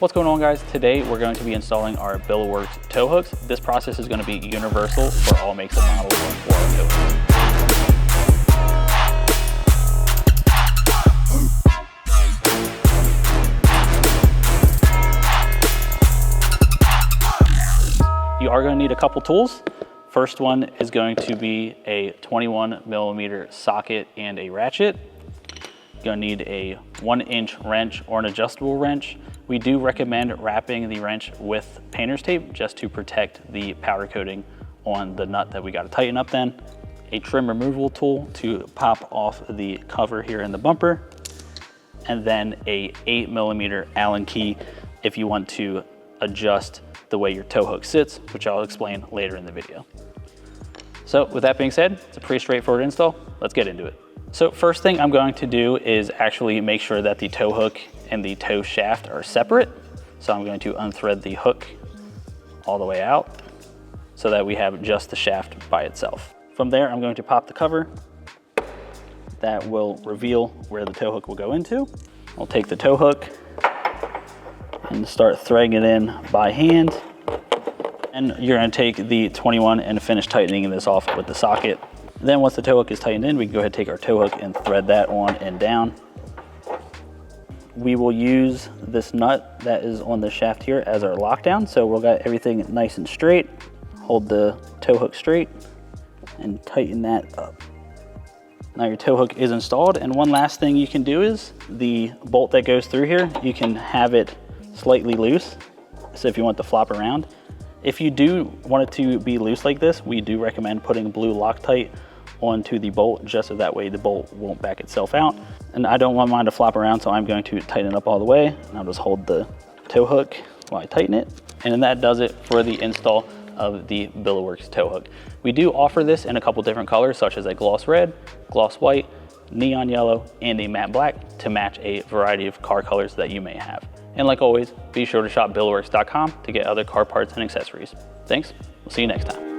What's going on, guys? Today we're going to be installing our Billetworkz Tow Hooks. This process is going to be universal for all makes and models for our tow hooks. You are going to need a couple tools. First one is going to be a 21mm socket and a ratchet. You're going to need a 1-inch wrench or an adjustable wrench. We do recommend wrapping the wrench with painter's tape just to protect the powder coating on the nut that we got to tighten up then. A trim removal tool to pop off the cover here in the bumper. And then a 8mm Allen key if you want to adjust the way your tow hook sits, which I'll explain later in the video. So with that being said, it's a pretty straightforward install. Let's get into it. So first thing I'm going to do is actually make sure that the tow hook and the tow shaft are separate. So I'm going to unthread the hook all the way out so that we have just the shaft by itself. From there, I'm going to pop the cover. That will reveal where the tow hook will go into. I'll take the tow hook and start threading it in by hand. And you're going to take the 21 and finish tightening this off with the socket. Then once the tow hook is tightened in, we can go ahead and take our tow hook and thread that on and down. We will use this nut that is on the shaft here as our lockdown. So we'll got everything nice and straight. Hold the tow hook straight and tighten that up. Now your tow hook is installed, and one last thing you can do is the bolt that goes through here, you can have it slightly loose. So if you want to flop around. If you do want it to be loose like this, we do recommend putting blue Loctite onto the bolt, just so that way the bolt won't back itself out. And I don't want mine to flop around, so I'm going to tighten it up all the way. And I'll just hold the tow hook while I tighten it. And then that does it for the install of the Billetworkz Tow Hook. We do offer this in a couple different colors, such as a gloss red, gloss white, neon yellow, and a matte black to match a variety of car colors that you may have. And like always, be sure to shop billetworkz.com to get other car parts and accessories. Thanks, we'll see you next time.